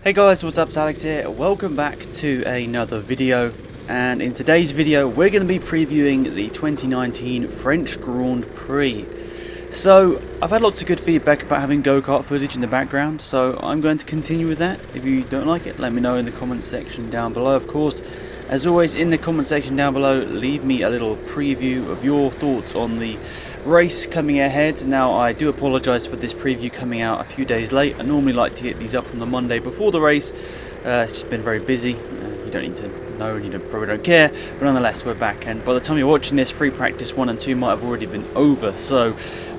Hey guys, what's up? It's Alex here. Welcome back to another video, and in today's video we're going to be previewing the 2019 French Grand Prix. So I've had lots of good feedback about having go-kart footage in the background, so I'm going to continue with that. If you don't like it, let me know in the comment section down below. Of course, as always, in the comment section down below, leave me a little preview of your thoughts on the race coming ahead. Now, I do apologise for this preview coming out a few days late. I normally like to get these up on the Monday before the race. It's just been very busy. You don't need to know, and you probably don't care, but nonetheless we're back, and by the time you're watching this, free practice 1 and 2 might have already been over, so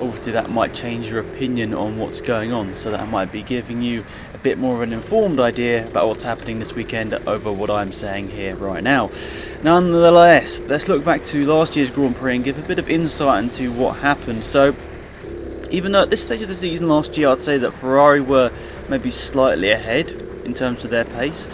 obviously that might change your opinion on what's going on, so that might be giving you a bit more of an informed idea about what's happening this weekend over what I'm saying here right now. Nonetheless, let's look back to last year's Grand Prix and give a bit of insight into what happened. So even though at this stage of the season last year I'd say that Ferrari were maybe slightly ahead in terms of their pace,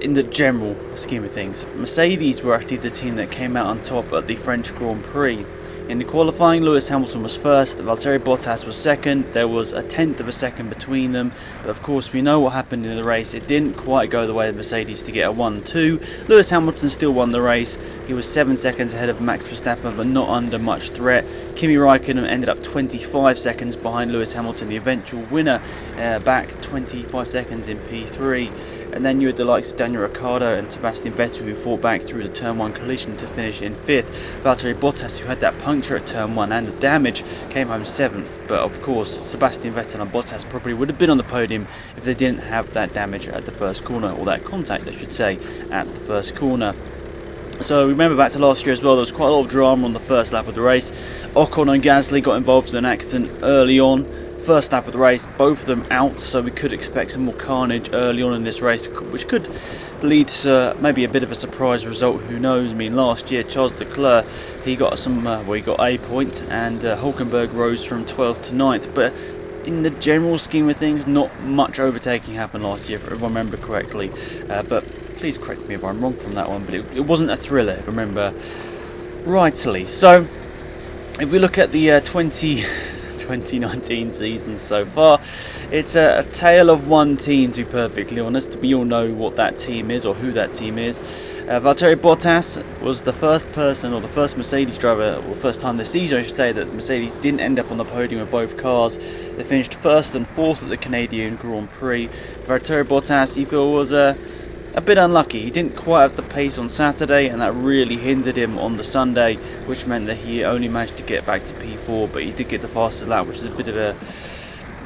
in the general scheme of things, Mercedes were actually the team that came out on top at the French Grand Prix. In the qualifying, Lewis Hamilton was first, Valtteri Bottas was second. There was a tenth of a second between them, but of course we know what happened in the race. It didn't quite go the way of Mercedes to get a 1-2. Lewis Hamilton still won the race. He was 7 seconds ahead of Max Verstappen, but not under much threat. Kimi Raikkonen ended up 25 seconds behind Lewis Hamilton, the eventual winner, back 25 seconds in P3. And then you had the likes of Daniel Ricciardo and Sebastian Vettel, who fought back through the Turn 1 collision to finish in 5th. Valtteri Bottas, who had that puncture at Turn 1 and the damage, came home 7th. But of course, Sebastian Vettel and Bottas probably would have been on the podium if they didn't have that damage at the first corner, or that contact, I should say, at the first corner. So remember back to last year as well, there was quite a lot of drama on the first lap of the race. Ocon and Gasly got involved in an accident early on. First lap of the race, both of them out, so we could expect some more carnage early on in this race, which could lead to maybe a bit of a surprise result. Who knows? I mean, last year Charles Leclerc, he got he got a point, and Hulkenberg rose from 12th to 9th. But in the general scheme of things, not much overtaking happened last year, if I remember correctly. But please correct me if I'm wrong from that one. But it wasn't a thriller, if I remember rightly. So if we look at the 2019 season so far, it's a tale of one team, to be perfectly honest. We all know what that team is, or who that team is. Valtteri Bottas was the first person, or the first Mercedes driver, or the first time this season I should say, that Mercedes didn't end up on the podium with both cars. They finished 1st and 4th at the Canadian Grand Prix. Valtteri Bottas, you feel, was a bit unlucky. He didn't quite have the pace on Saturday, and that really hindered him on the Sunday, which meant that he only managed to get back to P4, but he did get the fastest lap, which is a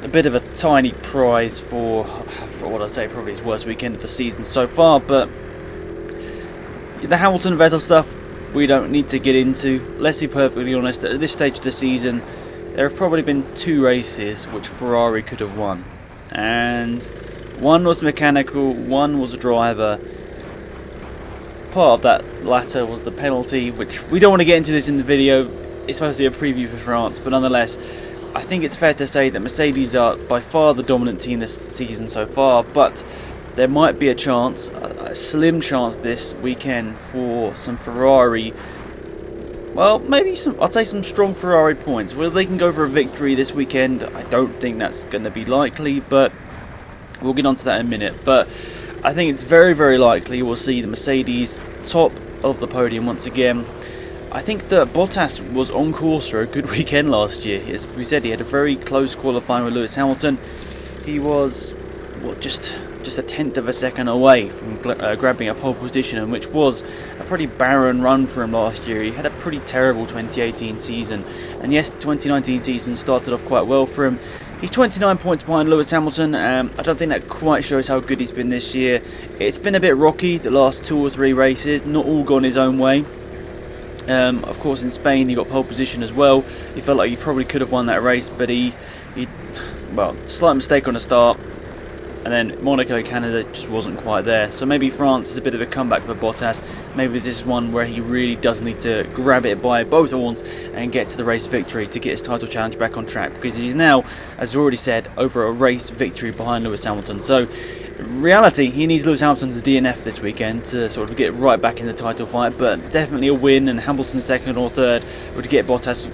bit of a tiny prize for what I'd say probably his worst weekend of the season so far. But the Hamilton Vettel stuff we don't need to get into. Let's be perfectly honest, at this stage of the season there have probably been 2 races which Ferrari could have won, and one was mechanical, one was a driver. Part of that latter was the penalty, which we don't want to get into this in the video. It's supposed to be a preview for France, but nonetheless, I think it's fair to say that Mercedes are by far the dominant team this season so far, but there might be a chance, a slim chance this weekend, for some Ferrari, well, maybe I'd say some strong Ferrari points. Whether they can go for a victory this weekend, I don't think that's going to be likely, but we'll get onto that in a minute. But I think it's very, very likely we'll see the Mercedes top of the podium once again. I think that Bottas was on course for a good weekend last year. As we said, he had a very close qualifying with Lewis Hamilton. He was just a tenth of a second away from grabbing a pole position, which was a pretty barren run for him last year. He had a pretty terrible 2018 season, and yes, the 2019 season started off quite well for him. He's 29 points behind Lewis Hamilton. I don't think that quite shows how good he's been this year. It's been a bit rocky the last 2 or 3 races, not all gone his own way. Of course, in Spain he got pole position as well. He felt like he probably could have won that race, but he slight mistake on the start, and then Monaco, Canada just wasn't quite there. So maybe France is a bit of a comeback for Bottas. Maybe this is one where he really does need to grab it by both horns and get to the race victory to get his title challenge back on track, because he's now, as we already said, over a race victory behind Lewis Hamilton. So reality, he needs Lewis Hamilton's DNF this weekend to sort of get right back in the title fight, but definitely a win, and Hamilton second or third would get Bottas,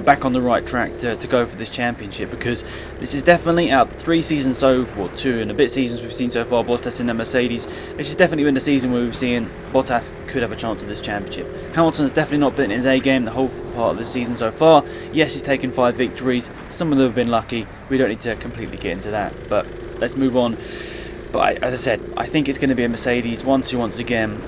back on the right track to go for this championship, because this is definitely, out of the 3 seasons two and a bit seasons we've seen so far, Bottas in the Mercedes, this has definitely been the season where we've seen Bottas could have a chance at this championship. Hamilton's definitely not been in his A game the whole part of this season so far. Yes, he's taken 5 victories, some of them have been lucky, we don't need to completely get into that, but let's move on. But as I said, I think it's going to be a Mercedes 1-2 once again.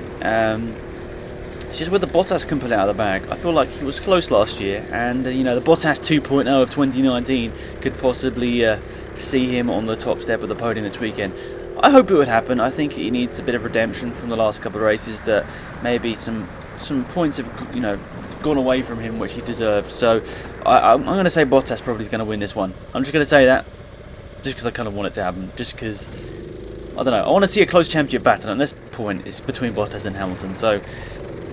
It's just whether Bottas can pull it out of the bag. I feel like he was close last year, and the Bottas 2.0 of 2019 could possibly see him on the top step of the podium this weekend. I hope it would happen. I think he needs a bit of redemption from the last couple of races, that maybe some points have gone away from him which he deserved. So I'm going to say Bottas probably is going to win this one. I'm just going to say that just because I kind of want it to happen, just because I don't know, I want to see a close championship battle, and this point is between Bottas and Hamilton, so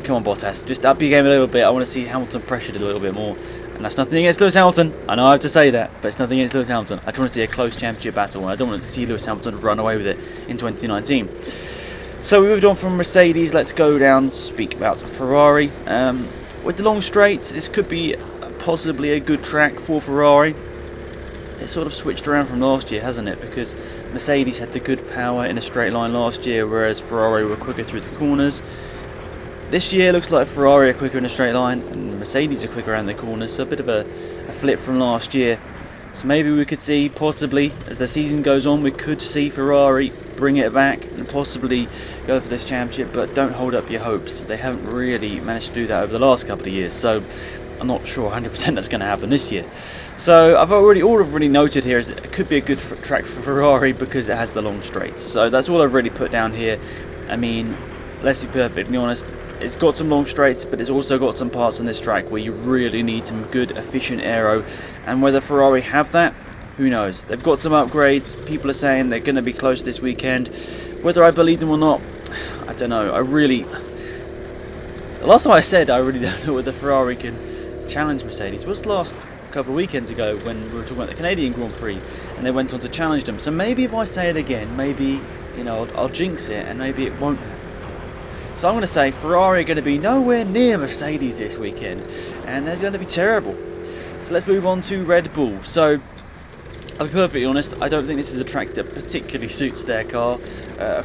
come on Bottas, just up your game a little bit. I want to see Hamilton pressured a little bit more, and that's nothing against Lewis Hamilton, I know I have to say that, but it's nothing against Lewis Hamilton. I just want to see a close championship battle, and I don't want to see Lewis Hamilton run away with it in 2019. So we moved on from Mercedes, let's go down and speak about Ferrari. With the long straights, this could be possibly a good track for Ferrari. It's sort of switched around from last year, hasn't it? Because Mercedes had the good power in a straight line last year, whereas Ferrari were quicker through the corners. This year looks like Ferrari are quicker in a straight line and Mercedes are quicker around the corners, so a bit of a flip from last year. So maybe we could see, possibly, as the season goes on, we could see Ferrari bring it back and possibly go for this championship, but don't hold up your hopes. They haven't really managed to do that over the last couple of years, so I'm not sure 100% that's going to happen this year. So all I've really noted here is that it could be a good track for Ferrari because it has the long straights. So that's all I've really put down here. I mean, let's be perfectly honest, it's got some long straights, but it's also got some parts on this track where you really need some good, efficient aero. And whether Ferrari have that, who knows? They've got some upgrades. People are saying they're going to be close this weekend. Whether I believe them or not, I don't know. Last time I said I really don't know whether Ferrari can challenge Mercedes. It was last couple of weekends ago when we were talking about the Canadian Grand Prix, and they went on to challenge them. So maybe if I say it again, maybe I'll jinx it, and maybe it won't happen. So I'm going to say Ferrari are going to be nowhere near Mercedes this weekend, and they're going to be terrible. So let's move on to Red Bull. So I'll be perfectly honest, I don't think this is a track that particularly suits their car. They're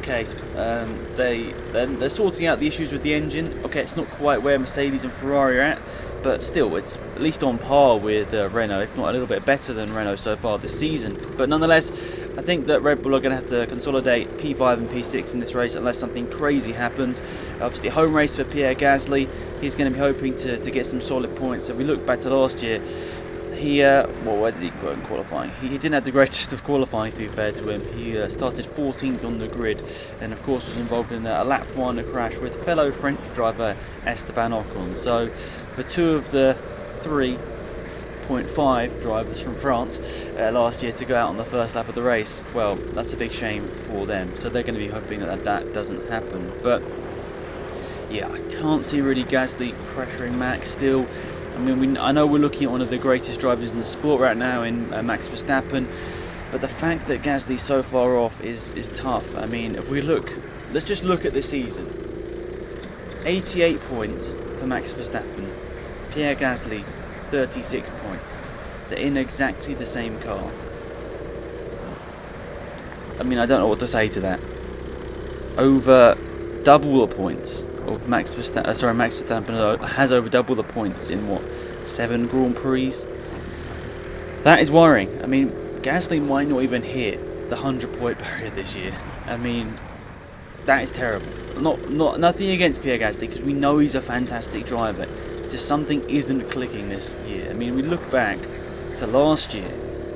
sorting out the issues with the engine. Okay, it's not quite where Mercedes and Ferrari are at, but still, it's at least on par with Renault, if not a little bit better than Renault so far this season. But nonetheless, I think that Red Bull are going to have to consolidate P5 and P6 in this race unless something crazy happens. Obviously, home race for Pierre Gasly. He's going to be hoping to get some solid points. If we look back to last year, where did he go in qualifying? He didn't have the greatest of qualifying, to be fair to him. He started 14th on the grid, and of course was involved in a lap 1 crash with fellow French driver Esteban Ocon. So for 2 of the 3.5 drivers from France last year to go out on the first lap of the race, well, that's a big shame for them. So they're going to be hoping that doesn't happen. But yeah, I can't see really Gasly pressuring Max still. I mean, I know we're looking at one of the greatest drivers in the sport right now in Max Verstappen, but the fact that Gasly's so far off is tough. I mean, if we let's just look at this season. 88 points for Max Verstappen. Pierre Gasly, 36 points. They're in exactly the same car. I mean, I don't know what to say to that. Over double the points of Max Verstappen. Max Verstappen has over double the points in 7 Grand Prix. That is worrying. I mean, Gasly might not even hit the 100-point barrier this year. I mean, that is terrible. Nothing against Pierre Gasly, because we know he's a fantastic driver. Just something isn't clicking this year. I mean, we look back to last year.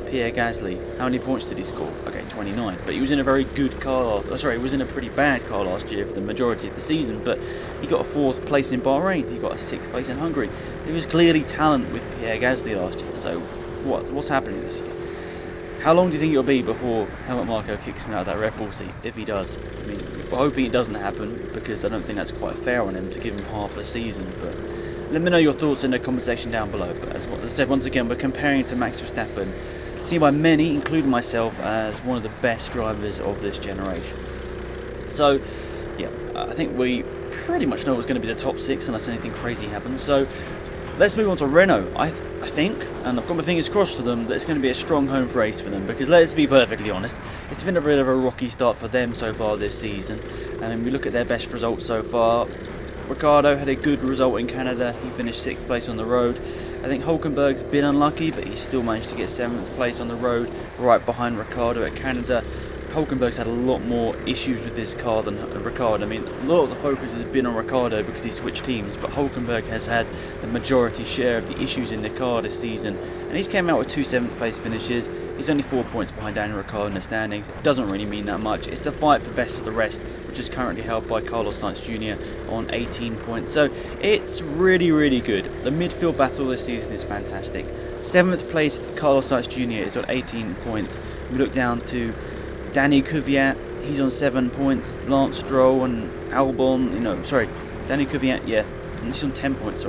Pierre Gasly, how many points did he score? Okay, 29. But he was in a very good car. He was in a pretty bad car last year for the majority of the season. But he got a 4th place in Bahrain. He got a 6th place in Hungary. There was clearly talent with Pierre Gasly last year. So what's happening this year? How long do you think it'll be before Helmut Marko kicks him out of that Red Bull seat? If he does. I mean, we're hoping it doesn't happen, because I don't think that's quite fair on him to give him half a season. But let me know your thoughts in the comment section down below. But as I said, once again, we're comparing to Max Verstappen. seen by many, including myself, as one of the best drivers of this generation. So, yeah, I think we pretty much know what's going to be the top 6 unless anything crazy happens. So, let's move on to Renault. I think, and I've got my fingers crossed for them, that it's going to be a strong home race for them, because let's be perfectly honest, it's been a bit of a rocky start for them so far this season. And when we look at their best results so far, Ricciardo had a good result in Canada. He finished 6th place on the road. I think Hulkenberg's been unlucky, but he still managed to get 7th place on the road, right behind Ricciardo at Canada. Hulkenberg's had a lot more issues with this car than Ricciardo. I mean, a lot of the focus has been on Ricciardo because he switched teams, but Hulkenberg has had the majority share of the issues in the car this season, and he's came out with 2 7th place finishes. He's only 4 points behind Daniel Ricciardo in the standings. It doesn't really mean that much. It's the fight for best of the rest, which is currently held by Carlos Sainz Jr. on 18 points. So it's really, really good. The midfield battle this season is fantastic. 7th place Carlos Sainz Jr. is on 18 points. We look down to Danny Kvyat, he's on 7 points. Lance Stroll and Albon, Danny Kvyat, he's on 10 points,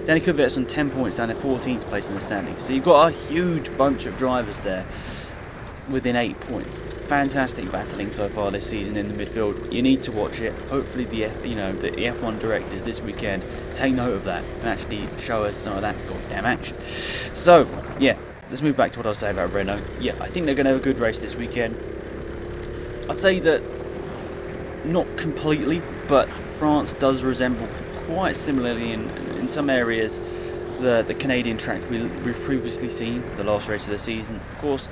Danny Kvyat's on 10 points down in 14th place in the standings. So you've got a huge bunch of drivers there within 8 points. Fantastic battling so far this season in the midfield. You need to watch it. Hopefully the F1 directors this weekend take note of that and actually show us some of that goddamn action. So, yeah, let's move back to what I was saying about Renault. Yeah, I think they're going to have a good race this weekend. I'd say that not completely, but France does resemble quite similarly in some areas the Canadian track we've previously seen, the last race of the season. Of course,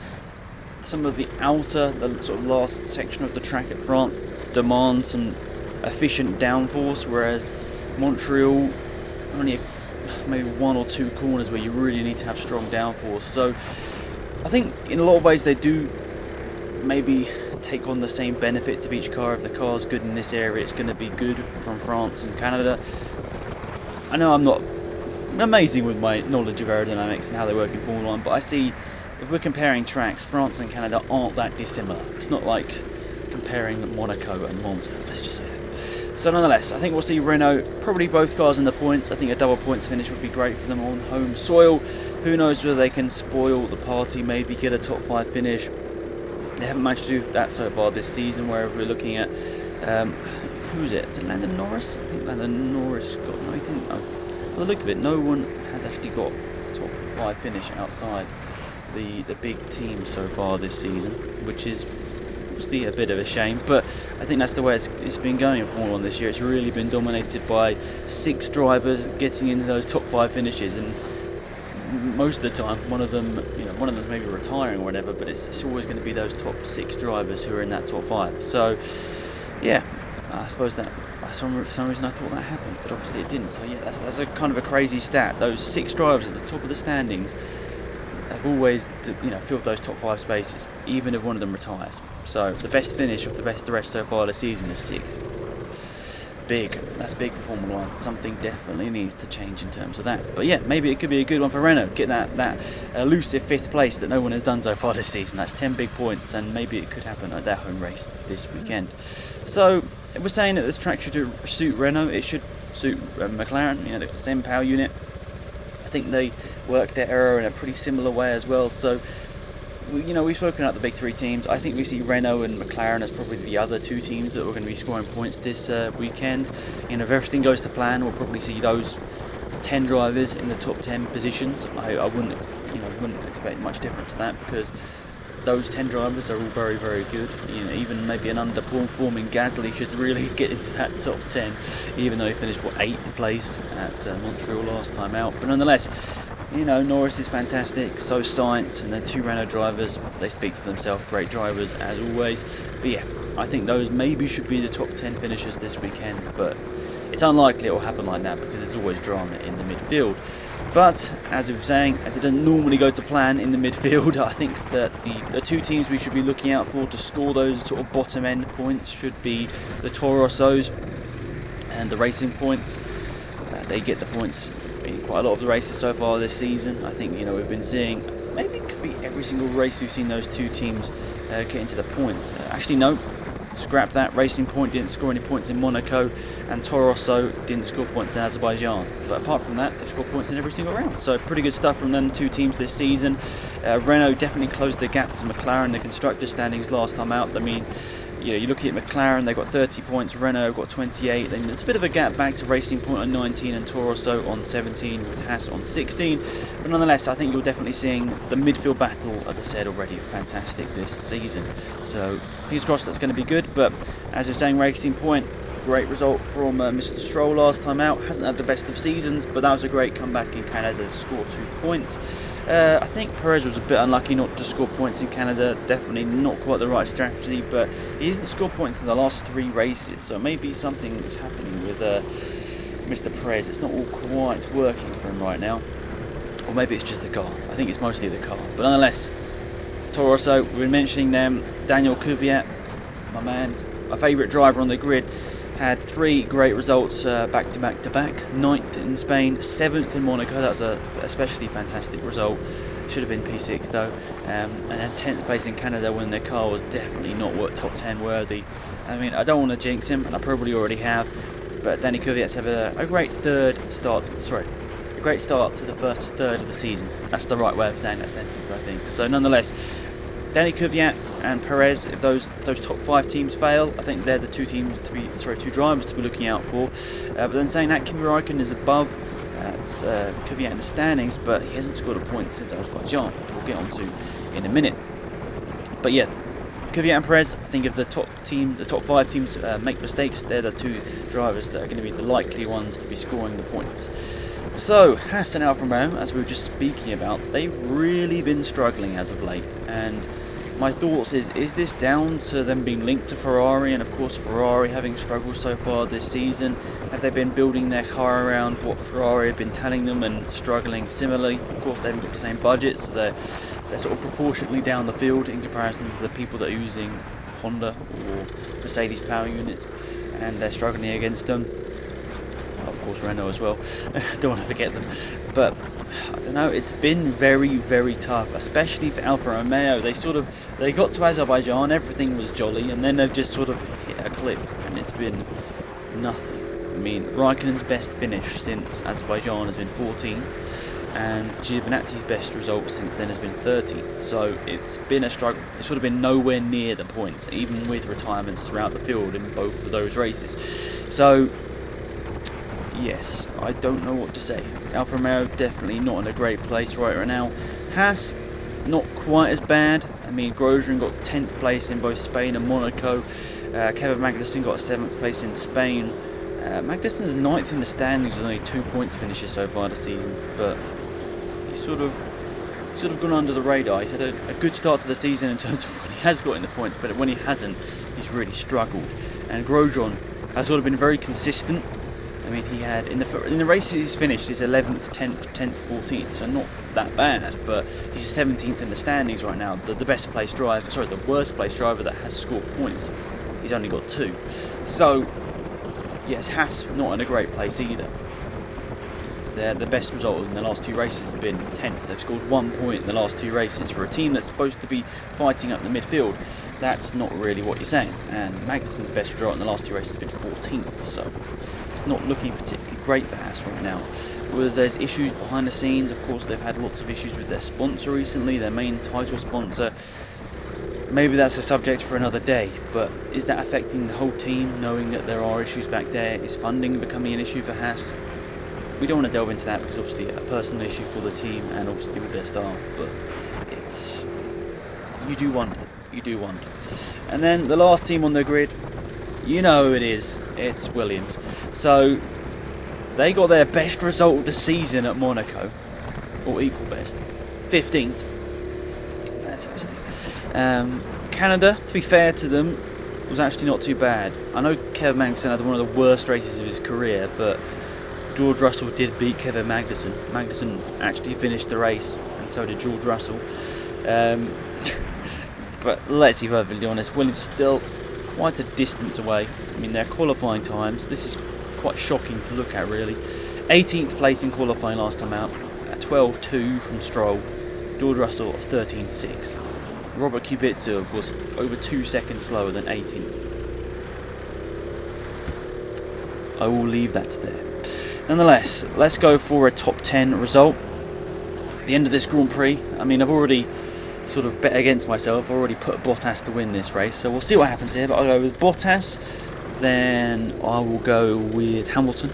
some of the the sort of last section of the track at France demands some efficient downforce, whereas Montreal only maybe 1 or 2 corners where you really need to have strong downforce. So I think in a lot of ways they do maybe take on the same benefits of each car. If the car's good in this area, it's going to be good from France and Canada. I know I'm not amazing with my knowledge of aerodynamics and how they work in Formula 1, but I see if we're comparing tracks, France and Canada aren't that dissimilar. It's not like comparing Monaco and Monza, let's just say that. So nonetheless, I think we'll see Renault, probably both cars in the points. I think a double points finish would be great for them on home soil. Who knows whether they can spoil the party, maybe get a top 5 finish. They haven't managed to do that so far this season, where we're looking at, who is it? Is it Lando Norris? I think Lando Norris got, no he didn't, by the look of it, no one has actually got a top 5 finish outside the big team so far this season, which is obviously a bit of a shame, but I think that's the way it's been going in Formula 1 this year. It's really been dominated by 6 drivers getting into those top 5 finishes, and most of the time one of them's maybe retiring or whatever, but it's always going to be those top 6 drivers who are in that top 5. So yeah, I suppose that for some reason I thought that happened, but obviously it didn't. So yeah, that's a kind of a crazy stat. Those 6 drivers at the top of the standings have always filled those top 5 spaces, even if one of them retires. So the best finish of the best of the rest so far this season is 6th. Big. That's big for Formula 1. Something definitely needs to change in terms of that. But yeah, maybe it could be a good one for Renault. Get that elusive 5th place that no one has done so far this season. That's 10 big points, and maybe it could happen at their home race this weekend. So if we're saying that this track should suit Renault, it should suit McLaren. The same power unit. I think they work their aero in a pretty similar way as well. So we've spoken about the big 3 teams. I think we see Renault and McLaren as probably the other 2 teams that are going to be scoring points this weekend. If everything goes to plan, we'll probably see those 10 drivers in the top 10 positions. I wouldn't expect much different to that, because those 10 drivers are all very, very good. Even maybe an underperforming Gasly should really get into that top 10, even though he finished 8th place at Montreal last time out. But nonetheless, Norris is fantastic, so Sainz, and then 2 Renault drivers, they speak for themselves, great drivers as always. But yeah, I think those maybe should be the top 10 finishers this weekend, but it's unlikely it will happen like that because there's always drama in the midfield. But as we were saying, as it doesn't normally go to plan in the midfield, I think that the 2 teams we should be looking out for to score those sort of bottom end points should be the Toro Rossos and the Racing Points. They get the points in quite a lot of the races so far this season. I think we've been seeing, maybe it could be every single race we've seen those 2 teams get into the points. Actually no, scrap that. Racing Point didn't score any points in Monaco, and Toro Rosso didn't score points in Azerbaijan. But apart from that, they've scored points in every single round. So pretty good stuff from them two teams this season. Renault definitely closed the gap to McLaren, the constructor standings last time out. I mean, you know, you look at McLaren, they've got 30 points, Renault got 28, then there's a bit of a gap back to Racing Point on 19 and Toro Rosso on 17 with Haas on 16, but nonetheless I think you're definitely seeing the midfield battle, as I said already, fantastic this season. So fingers crossed that's going to be good. But as you're saying, Racing Point, great result from Mr. Stroll last time out. Hasn't had the best of seasons, but that was a great comeback in Canada to score 2 points. I think Perez was a bit unlucky not to score points in Canada. Definitely not quite the right strategy, but he hasn't scored points in the last 3 races, so maybe something is happening with Mr. Perez. It's not all quite working for him right now, or maybe it's just the car. I think it's mostly the car, but nonetheless, Toro Rosso, we've been mentioning them. Daniel Kvyat, my man, my favourite driver on the grid, had 3 great results back to back to back. 9th in Spain, 7th in Monaco. That was a especially fantastic result. Should have been P6 though. And then 10th place in Canada when their car was definitely not top 10 worthy. I mean, I don't want to jinx him, and I probably already have, but Danny Kvyat's had a great a great start to the first third of the season. That's the right way of saying that sentence, I think. So nonetheless, Danny Kvyat and Perez, if those top 5 teams fail, I think they're the two drivers to be looking out for. But then saying that, Kimi Räikkönen is above Kvyat in the standings, but he hasn't scored a point since Azerbaijan, which we'll get onto in a minute. But yeah, Kvyat and Perez, I think if the top 5 teams make mistakes, they're the 2 drivers that are going to be the likely ones to be scoring the points. So, Haas and Alfa Romeo, as we were just speaking about, they've really been struggling as of late, and my thoughts is this down to them being linked to Ferrari, and of course Ferrari having struggled so far this season? Have they been building their car around what Ferrari have been telling them and struggling similarly? Of course they haven't got the same budget, so they're sort of proportionately down the field in comparison to the people that are using Honda or Mercedes power units, and they're struggling against them. Of course Renault as well, don't want to forget them. But I don't know, it's been very, very tough, especially for Alfa Romeo. They got to Azerbaijan, everything was jolly, and then they've just sort of hit a cliff, and it's been nothing. I mean, Raikkonen's best finish since Azerbaijan has been 14th, and Giovinazzi's best result since then has been 13th. So it's been a struggle. It's sort of been nowhere near the points, even with retirements throughout the field in both of those races. So yes, I don't know what to say. Alfa Romeo definitely not in a great place right now. Haas, not quite as bad. I mean, Grosjean got 10th place in both Spain and Monaco. Kevin Magnussen got 7th place in Spain. Magnussen's 9th in the standings with only 2 points finishes so far this season, but he's sort of gone under the radar. He's had a good start to the season in terms of when he has got in the points, but when he hasn't, he's really struggled. And Grosjean has sort of been very consistent. I mean, he had in the races he's finished, he's 11th, 10th, 14th, so not that bad. But he's 17th in the standings right now. The worst place driver that has scored points. He's only got 2. So yes, Haas not in a great place either. The best result in the last 2 races has been 10th. They've scored 1 point in the last 2 races for a team that's supposed to be fighting up the midfield. That's not really what you're saying. And Magnussen's best result in the last 2 races has been 14th. So it's not looking particularly great for Haas right now. There's issues behind the scenes. Of course, they've had lots of issues with their sponsor recently, their main title sponsor. Maybe that's a subject for another day, but is that affecting the whole team, knowing that there are issues back there? Is funding becoming an issue for Haas? We don't want to delve into that because obviously a personal issue for the team and obviously with their staff, but it's... you do wonder. And then the last team on the grid, you know who it is, it's Williams. So they got their best result of the season at Monaco, or equal best, 15th. Fantastic. Canada, to be fair to them, was actually not too bad. I know Kevin Magnussen had one of the worst races of his career, but George Russell did beat Kevin Magnussen. Magnussen actually finished the race, and so did George Russell. But let's be perfectly honest, Williams is still quite a distance away. I mean, their qualifying times, this is quite shocking to look at really. 18th place in qualifying last time out, at 12.2 from Stroll. George Russell 13.6. Robert Kubica was over 2 seconds slower than 18th. I will leave that there. Nonetheless, let's go for a top 10 result. At the end of this Grand Prix, I mean, I've already sort of bet against myself. I've already put Bottas to win this race, so we'll see what happens here. But I'll go with Bottas, then I will go with Hamilton,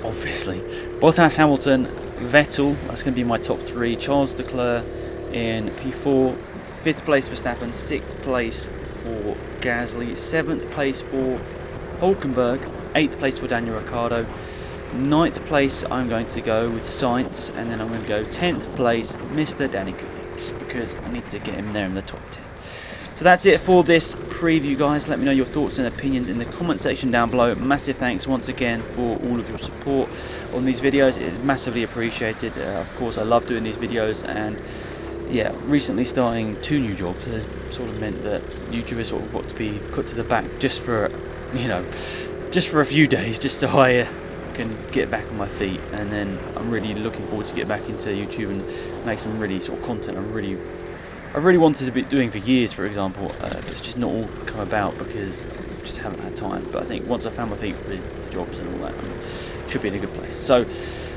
obviously. Bottas, Hamilton, Vettel, that's going to be my top 3. Charles Leclerc in P4, 5th place Verstappen, 6th place for Gasly, 7th place for Hulkenberg, 8th place for Daniel Ricciardo, 9th place I'm going to go with Sainz, and then I'm going to go 10th place Mr. Danny Kvyat, just because I need to get him there in the top 10. So that's it for this preview, guys. Let me know your thoughts and opinions in the comment section down below. Massive thanks once again for all of your support on these videos. It is massively appreciated. Of course, I love doing these videos, and yeah, recently starting 2 new jobs has sort of meant that YouTube has sort of got to be put to the back just for, you know, just for a few days, just so I can get back on my feet. And then I'm really looking forward to get back into YouTube and make some really sort of content I really wanted to be doing for years, for example, but it's just not all come about because I just haven't had time. But I think once I found my feet with the jobs and all that, I should be in a good place. So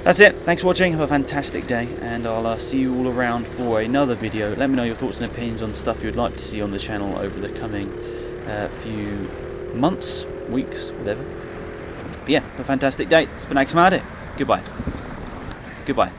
that's it. Thanks for watching. Have a fantastic day, and I'll see you all around for another video. Let me know your thoughts and opinions on stuff you'd like to see on the channel over the coming few months, weeks, whatever. But yeah, have a fantastic day. It's been Axmade. Goodbye. Goodbye.